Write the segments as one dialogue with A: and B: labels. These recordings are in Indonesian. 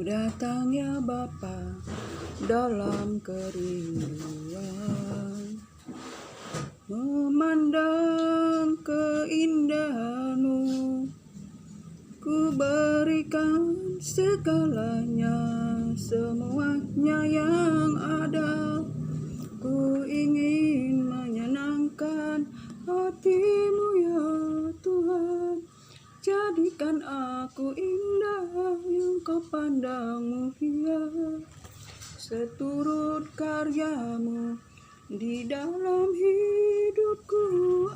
A: datang ya Bapa dalam kerinduan, memandang keindahan-Mu, ku berikan segalanya, semuanya yang ada. Ku ingin menyenangkan hati-Mu ya Tuhan. Jadikan aku indah yang Kau pandang mulia, seturut karya-Mu di dalam hidupku.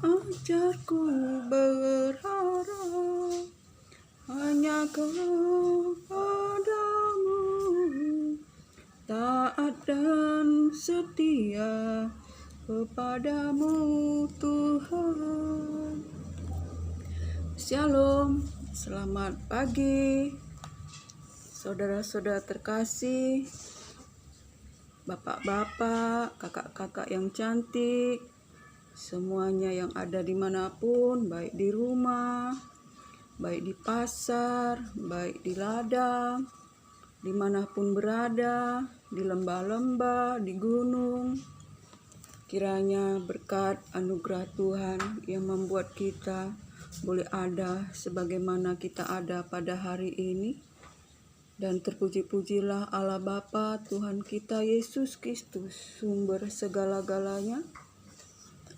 A: Ajarku berharap hanya kepada-Mu, taat dan setia kepada-Mu Tuhan. Shalom, selamat pagi saudara-saudara terkasih, bapak-bapak, kakak-kakak yang cantik, semuanya yang ada dimanapun, baik di rumah, baik di pasar, baik di ladang, dimanapun berada, di lembah-lembah, di gunung. Kiranya berkat anugerah Tuhan yang membuat kita boleh ada sebagaimana kita ada pada hari ini. Dan terpuji-pujilah Allah Bapa Tuhan kita Yesus Kristus, sumber segala-galanya,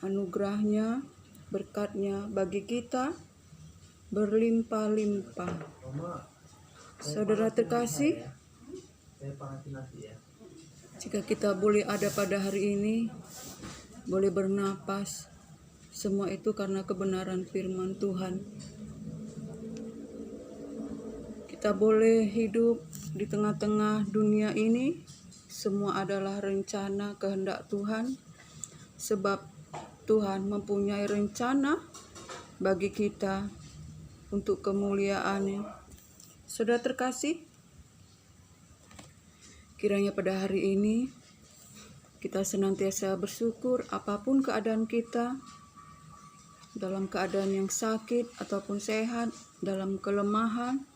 A: anugerahnya, berkatnya bagi kita berlimpah-limpah. Saudara terkasih, jika kita boleh ada pada hari ini, boleh bernapas, semua itu karena kebenaran firman Tuhan. Kita boleh hidup di tengah-tengah dunia ini, semua adalah rencana kehendak Tuhan, sebab Tuhan mempunyai rencana bagi kita untuk kemuliaan-Nya. Saudara terkasih, kiranya pada hari ini kita senantiasa bersyukur apapun keadaan kita, dalam keadaan yang sakit ataupun sehat, dalam kelemahan,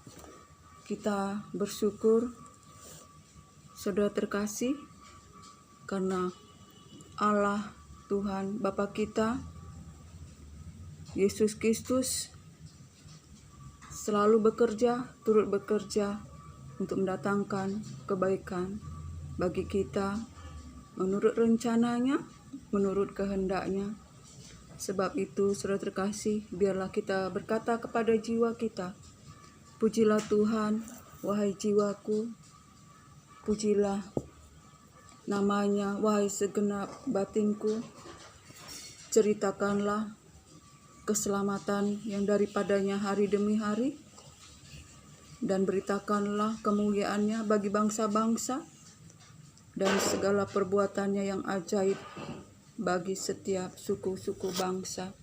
A: kita bersyukur, saudara terkasih, karena Allah Tuhan Bapa kita, Yesus Kristus, selalu turut bekerja untuk mendatangkan kebaikan bagi kita, menurut rencananya, menurut kehendaknya. Sebab itu, saudara terkasih, biarlah kita berkata kepada jiwa kita, pujilah Tuhan, wahai jiwaku, pujilah namanya, wahai segenap batinku. Ceritakanlah keselamatan yang daripadanya hari demi hari, dan beritakanlah kemuliaannya bagi bangsa-bangsa, dan segala perbuatannya yang ajaib bagi setiap suku-suku bangsa.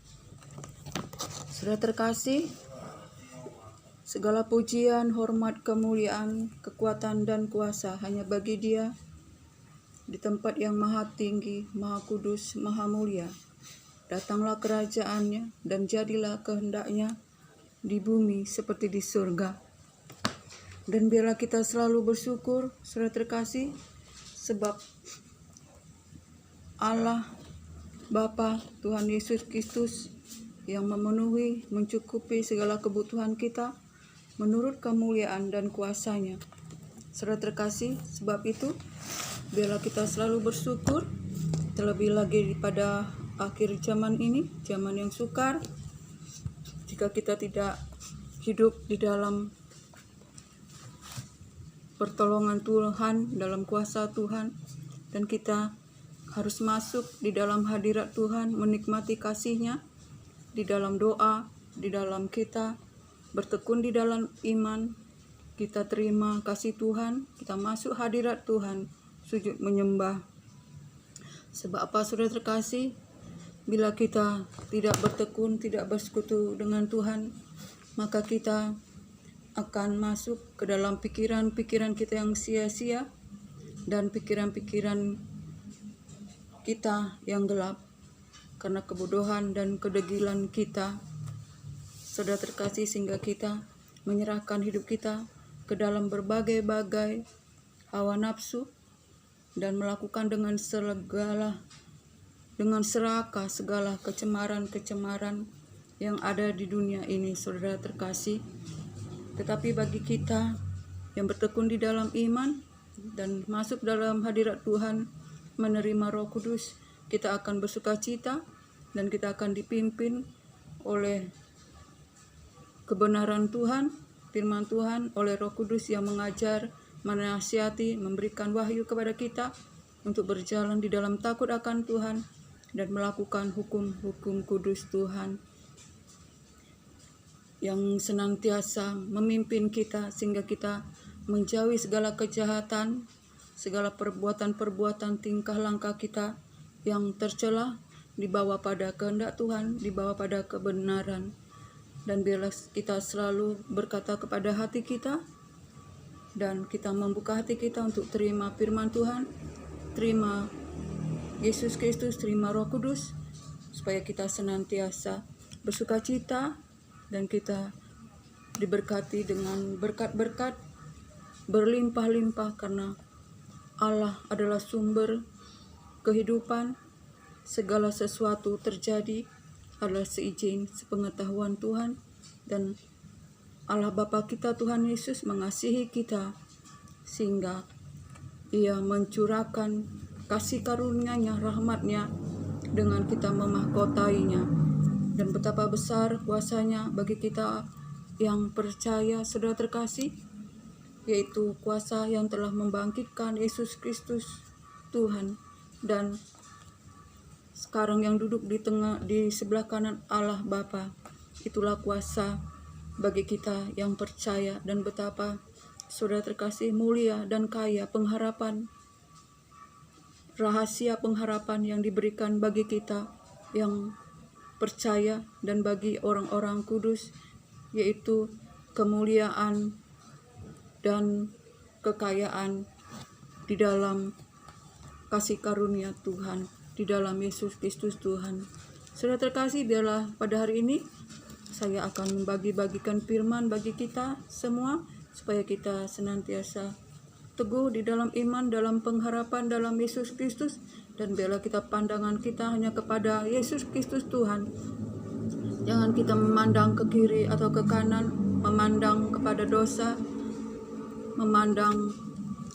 A: Saudara terkasih, segala pujian, hormat, kemuliaan, kekuatan, dan kuasa hanya bagi Dia di tempat yang maha tinggi, maha kudus, maha mulia. Datanglah kerajaan-Nya dan jadilah kehendak-Nya di bumi seperti di surga. Dan biarlah kita selalu bersyukur, saudara terkasih, sebab Allah Bapa Tuhan Yesus Kristus yang memenuhi, mencukupi segala kebutuhan kita menurut kemuliaan dan kuasa-Nya. Saudara terkasih, sebab itu biarlah kita selalu bersyukur, terlebih lagi pada akhir zaman ini, zaman yang sukar, jika kita tidak hidup di dalam pertolongan Tuhan, dalam kuasa Tuhan, dan kita harus masuk di dalam hadirat Tuhan, menikmati kasih-Nya, di dalam doa, di dalam kita bertekun di dalam iman, kita terima kasih Tuhan, kita masuk hadirat Tuhan, sujud menyembah. Sebab apa, saudara terkasih, bila kita tidak bertekun, tidak bersekutu dengan Tuhan, maka kita akan masuk ke dalam pikiran-pikiran kita yang sia-sia, dan pikiran-pikiran kita yang gelap karena kebodohan dan kedegilan kita, saudara terkasih, sehingga kita menyerahkan hidup kita ke dalam berbagai-bagai hawa nafsu dan melakukan dengan serakah segala kecemaran-kecemaran yang ada di dunia ini, saudara terkasih. Tetapi bagi kita yang bertekun di dalam iman dan masuk dalam hadirat Tuhan, menerima Roh Kudus, kita akan bersukacita dan kita akan dipimpin oleh kebenaran Tuhan, firman Tuhan, oleh Roh Kudus yang mengajar, menasihati, memberikan wahyu kepada kita untuk berjalan di dalam takut akan Tuhan dan melakukan hukum-hukum kudus Tuhan yang senantiasa memimpin kita sehingga kita menjauhi segala kejahatan, segala perbuatan-perbuatan tingkah langkah kita yang tercela, dibawa pada kehendak Tuhan, dibawa pada kebenaran. Dan biarlah kita selalu berkata kepada hati kita, dan kita membuka hati kita untuk terima firman Tuhan, terima Yesus Kristus, terima Roh Kudus, supaya kita senantiasa bersukacita dan kita diberkati dengan berkat-berkat berlimpah-limpah, karena Allah adalah sumber kehidupan. Segala sesuatu terjadi adalah seizin sepengetahuan Tuhan, dan Allah Bapa kita Tuhan Yesus mengasihi kita sehingga Ia mencurahkan kasih karunia-Nya, rahmat-Nya dengan kita memahkotainya. Dan betapa besar kuasa-Nya bagi kita yang percaya, saudara terkasih, yaitu kuasa yang telah membangkitkan Yesus Kristus Tuhan, dan sekarang yang duduk di sebelah kanan Allah Bapa. Itulah kuasa bagi kita yang percaya, dan betapa saudara terkasih mulia dan kaya pengharapan, rahasia pengharapan yang diberikan bagi kita yang percaya dan bagi orang-orang kudus, yaitu kemuliaan dan kekayaan di dalam kasih karunia Tuhan, di dalam Yesus Kristus Tuhan. Saudara terkasih, biarlah pada hari ini saya akan membagi-bagikan firman bagi kita semua, supaya kita senantiasa teguh di dalam iman, dalam pengharapan dalam Yesus Kristus, dan biarlah kita pandangan kita hanya kepada Yesus Kristus Tuhan. Jangan kita memandang ke kiri atau ke kanan, memandang kepada dosa, memandang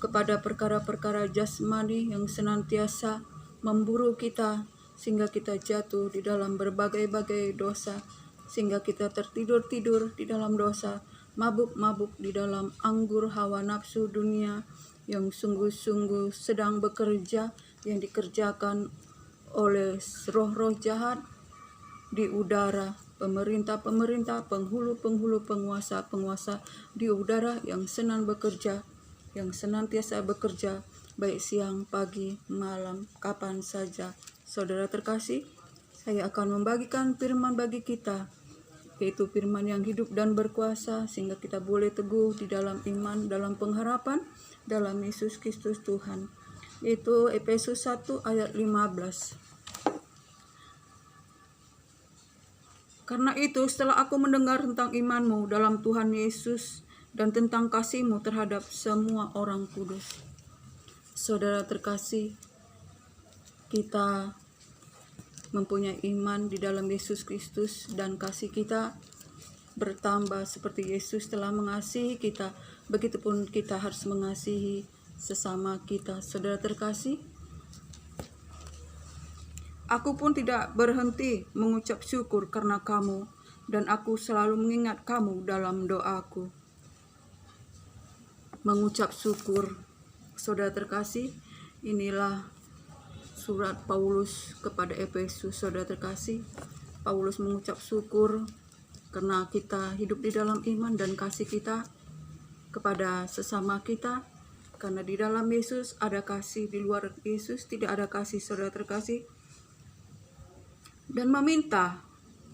A: kepada perkara-perkara jasmani yang senantiasa memburu kita sehingga kita jatuh di dalam berbagai-bagai dosa, sehingga kita tertidur-tidur di dalam dosa, mabuk-mabuk di dalam anggur hawa nafsu dunia yang sungguh-sungguh sedang bekerja, yang dikerjakan oleh roh-roh jahat di udara, pemerintah-pemerintah, penghulu-penghulu, penguasa-penguasa di udara yang senang bekerja, yang senantiasa bekerja, baik siang, pagi, malam, kapan saja. Saudara terkasih, saya akan membagikan firman bagi kita, yaitu firman yang hidup dan berkuasa, sehingga kita boleh teguh di dalam iman, dalam pengharapan, dalam Yesus Kristus Tuhan. Yaitu Efesus 1 ayat 15. Karena itu, setelah aku mendengar tentang imanmu dalam Tuhan Yesus dan tentang kasihmu terhadap semua orang kudus. Saudara terkasih, kita mempunyai iman di dalam Yesus Kristus, dan kasih kita bertambah seperti Yesus telah mengasihi kita, begitupun kita harus mengasihi sesama kita. Saudara terkasih, aku pun tidak berhenti mengucap syukur karena kamu, dan aku selalu mengingat kamu dalam doaku. Mengucap syukur, saudara terkasih, inilah surat Paulus kepada Efesus. Saudara terkasih, Paulus mengucap syukur karena kita hidup di dalam iman dan kasih kita kepada sesama kita. Karena di dalam Yesus ada kasih, di luar Yesus tidak ada kasih, saudara terkasih. Dan meminta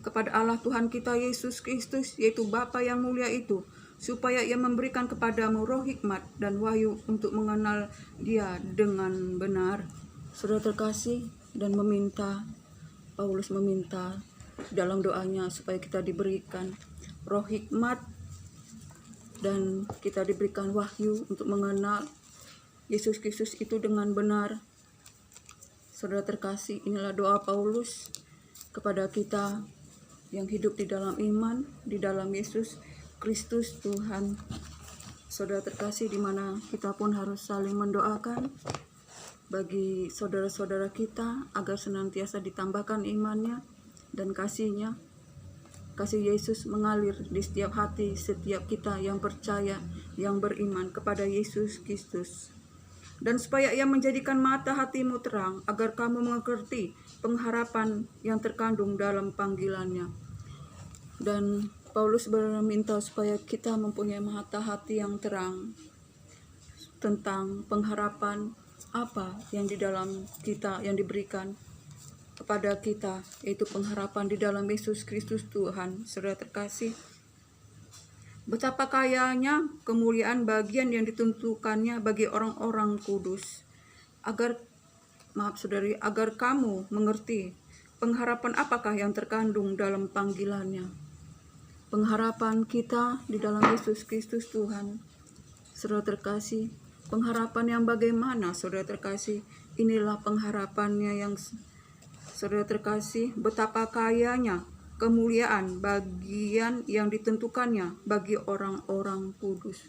A: kepada Allah Tuhan kita Yesus Kristus, yaitu Bapa yang mulia itu, supaya Ia memberikan kepadamu roh hikmat dan wahyu untuk mengenal Dia dengan benar. Saudara terkasih, dan Paulus meminta dalam doanya supaya kita diberikan roh hikmat dan kita diberikan wahyu untuk mengenal Yesus Kristus itu dengan benar. Saudara terkasih, inilah doa Paulus kepada kita yang hidup di dalam iman, di dalam Yesus Kristus Tuhan. Saudara terkasih, di mana kita pun harus saling mendoakan bagi saudara-saudara kita agar senantiasa ditambahkan imannya dan kasihnya. Kasih Yesus mengalir di setiap hati setiap kita yang percaya, yang beriman kepada Yesus Kristus. Dan supaya Ia menjadikan mata hatimu terang, agar kamu mengerti pengharapan yang terkandung dalam panggilannya. Dan Paulus meminta supaya kita mempunyai mata hati yang terang tentang pengharapan apa yang di dalam kita, yang diberikan kepada kita, yaitu pengharapan di dalam Yesus Kristus Tuhan. Saudara terkasih, betapa kayanya kemuliaan bagian yang ditentukannya bagi orang-orang kudus, agar kamu mengerti pengharapan apakah yang terkandung dalam panggilannya. Pengharapan kita di dalam Yesus Kristus Tuhan. Saudara terkasih, pengharapan yang bagaimana, saudara terkasih? Inilah pengharapannya yang saudara terkasih, betapa kayanya kemuliaan bagian yang ditentukannya bagi orang-orang kudus.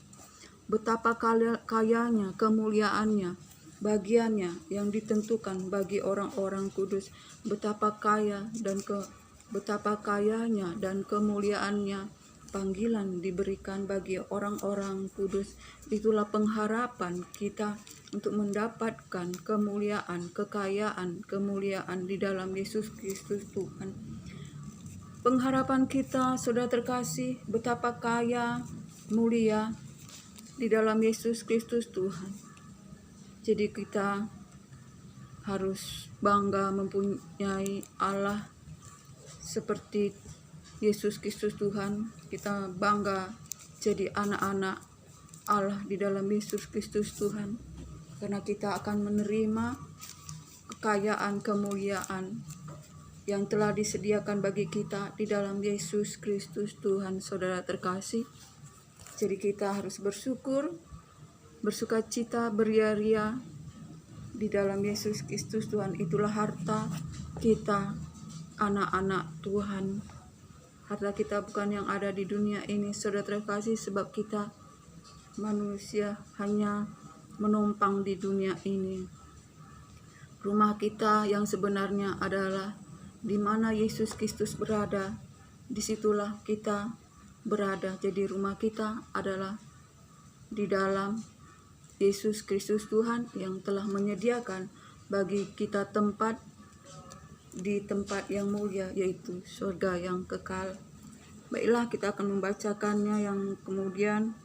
A: Betapa kayanya kemuliaannya, bagiannya yang ditentukan bagi orang-orang kudus. Betapa kayanya dan kemuliaannya panggilan diberikan bagi orang-orang kudus. Itulah pengharapan kita untuk mendapatkan kemuliaan, kekayaan, kemuliaan di dalam Yesus Kristus Tuhan. Pengharapan kita, saudara terkasih, betapa kaya, mulia di dalam Yesus Kristus Tuhan. Jadi kita harus bangga mempunyai Allah seperti Yesus Kristus Tuhan. Kita bangga jadi anak-anak Allah di dalam Yesus Kristus Tuhan, karena kita akan menerima kekayaan kemuliaan yang telah disediakan bagi kita di dalam Yesus Kristus Tuhan. Saudara terkasih, jadi kita harus bersyukur, bersukacita, beria-ria di dalam Yesus Kristus Tuhan. Itulah harta kita, anak-anak Tuhan. Harta kita bukan yang ada di dunia ini, saudara terkasih, sebab kita manusia hanya menumpang di dunia ini. Rumah kita yang sebenarnya adalah di mana Yesus Kristus berada, disitulah kita berada. Jadi rumah kita adalah di dalam Yesus Kristus Tuhan yang telah menyediakan bagi kita tempat di tempat yang mulia, yaitu surga yang kekal. Baiklah, kita akan membacakannya yang kemudian.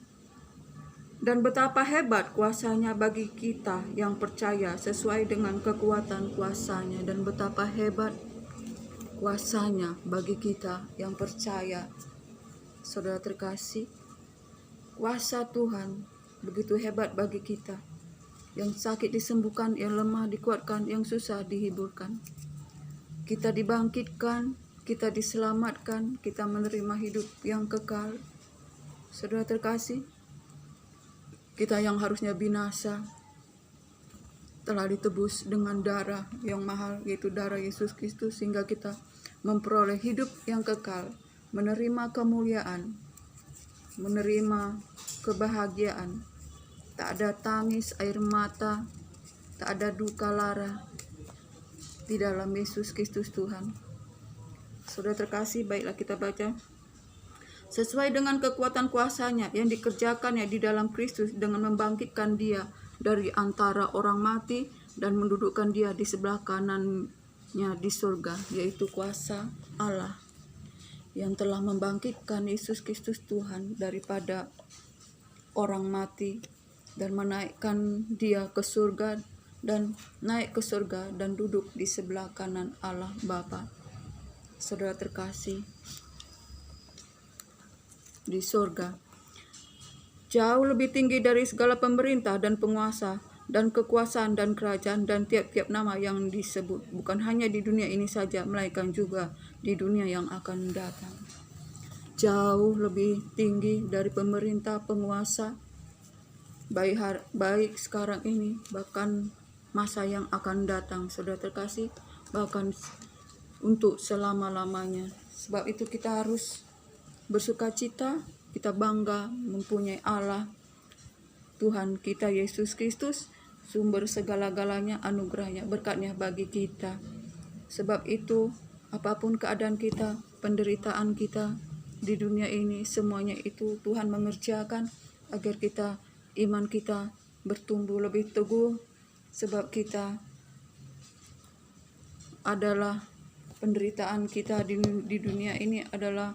A: Dan betapa hebat kuasanya bagi kita yang percaya sesuai dengan kekuatan kuasanya. Dan betapa hebat kuasanya bagi kita yang percaya. Saudara terkasih, kuasa Tuhan begitu hebat bagi kita. Yang sakit disembuhkan, yang lemah dikuatkan, yang susah dihiburkan. Kita dibangkitkan, kita diselamatkan, kita menerima hidup yang kekal. Saudara terkasih, kita yang harusnya binasa telah ditebus dengan darah yang mahal, yaitu darah Yesus Kristus, sehingga kita memperoleh hidup yang kekal, menerima kemuliaan, menerima kebahagiaan. Tak ada tangis air mata, tak ada duka lara di dalam Yesus Kristus Tuhan. Saudara terkasih, baiklah kita baca. Sesuai dengan kekuatan kuasanya yang dikerjakannya di dalam Kristus dengan membangkitkan dia dari antara orang mati dan mendudukkan dia di sebelah kanannya di surga, yaitu kuasa Allah yang telah membangkitkan Yesus Kristus Tuhan daripada orang mati dan menaikkan dia ke surga, dan naik ke surga dan duduk di sebelah kanan Allah Bapa. Saudara terkasih, di surga jauh lebih tinggi dari segala pemerintah dan penguasa dan kekuasaan dan kerajaan dan tiap-tiap nama yang disebut, bukan hanya di dunia ini saja, melainkan juga di dunia yang akan datang. jauh lebih tinggi dari pemerintah penguasa, baik sekarang ini, bahkan masa yang akan datang, saudara terkasih, bahkan untuk selama-lamanya. Sebab itu kita harus bersuka cita, kita bangga mempunyai Allah, Tuhan kita Yesus Kristus, sumber segala-galanya, anugerahnya, berkatnya bagi kita. Sebab itu, apapun keadaan kita, penderitaan kita di dunia ini, semuanya itu Tuhan mengerjakan agar iman kita bertumbuh lebih teguh, sebab kita adalah penderitaan kita di dunia ini adalah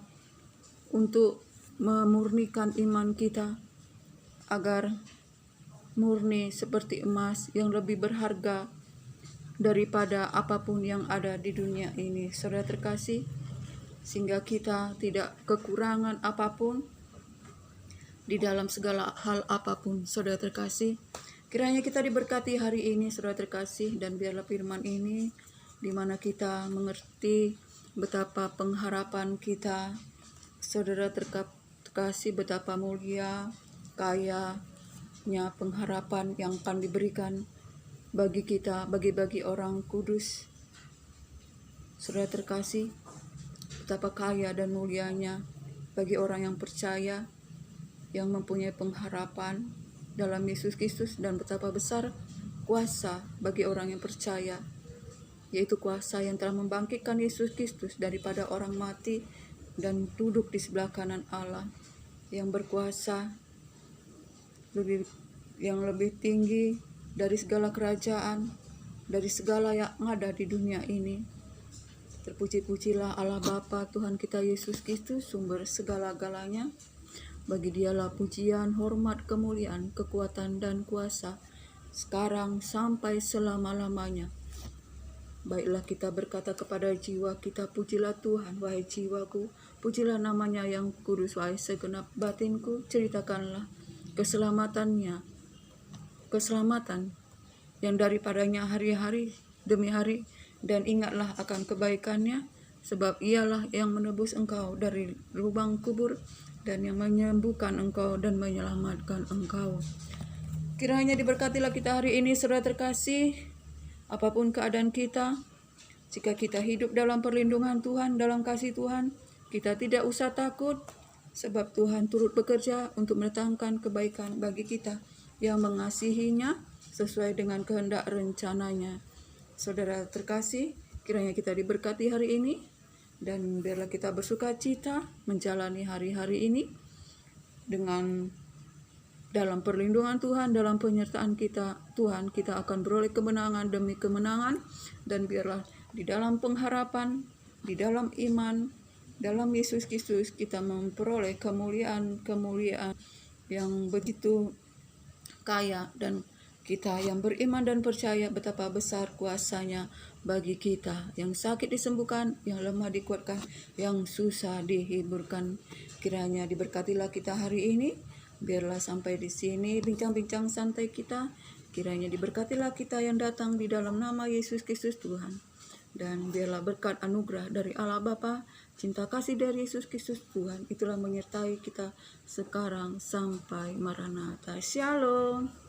A: untuk memurnikan iman kita agar murni seperti emas yang lebih berharga daripada apapun yang ada di dunia ini, saudara terkasih, sehingga kita tidak kekurangan apapun di dalam segala hal apapun, saudara terkasih. Kiranya kita diberkati hari ini, saudara terkasih, dan biarlah firman ini di mana kita mengerti betapa pengharapan kita, saudara terkasih, betapa mulia, kayanya pengharapan yang akan diberikan bagi kita, bagi orang kudus, saudara terkasih, betapa kaya dan mulianya bagi orang yang percaya, yang mempunyai pengharapan dalam Yesus Kristus, dan betapa besar kuasa bagi orang yang percaya, yaitu kuasa yang telah membangkitkan Yesus Kristus daripada orang mati dan duduk di sebelah kanan Allah, yang berkuasa yang lebih tinggi dari segala kerajaan, dari segala yang ada di dunia ini. Terpuji-pujilah Allah Bapa Tuhan kita Yesus Kristus, sumber segala-galanya. Bagi Dialah pujian, hormat, kemuliaan, kekuatan, dan kuasa, sekarang sampai selama-lamanya. Baiklah kita berkata kepada jiwa kita, pujilah Tuhan, wahai jiwaku, pujilah namanya yang kudus, wahai segenap batinku, ceritakanlah keselamatan yang daripadanya hari-hari demi hari, dan ingatlah akan kebaikannya, sebab Ialah yang menebus engkau dari lubang kubur, dan yang menyembuhkan engkau dan menyelamatkan engkau. Kiranya diberkatilah kita hari ini, saudara terkasih, apapun keadaan kita, jika kita hidup dalam perlindungan Tuhan, dalam kasih Tuhan, kita tidak usah takut, sebab Tuhan turut bekerja untuk mendatangkan kebaikan bagi kita yang mengasihinya sesuai dengan kehendak rencananya. Saudara terkasih, kiranya kita diberkati hari ini, dan biarlah kita bersuka cita menjalani hari-hari ini dalam perlindungan Tuhan, dalam penyertaan Tuhan, kita akan beroleh kemenangan demi kemenangan, dan biarlah di dalam pengharapan, di dalam iman, dalam Yesus Kristus, kita memperoleh kemuliaan yang begitu kaya, dan kita yang beriman dan percaya betapa besar kuasanya bagi kita, yang sakit disembuhkan, yang lemah dikuatkan, yang susah dihiburkan. Kiranya diberkatilah kita hari ini. Biarlah sampai di sini bincang-bincang santai kita. Kiranya diberkatilah kita yang datang di dalam nama Yesus Kristus Tuhan. Dan biarlah berkat anugerah dari Allah Bapa, cinta kasih dari Yesus Kristus Tuhan, itulah menyertai kita sekarang sampai Maranatha. Shalom.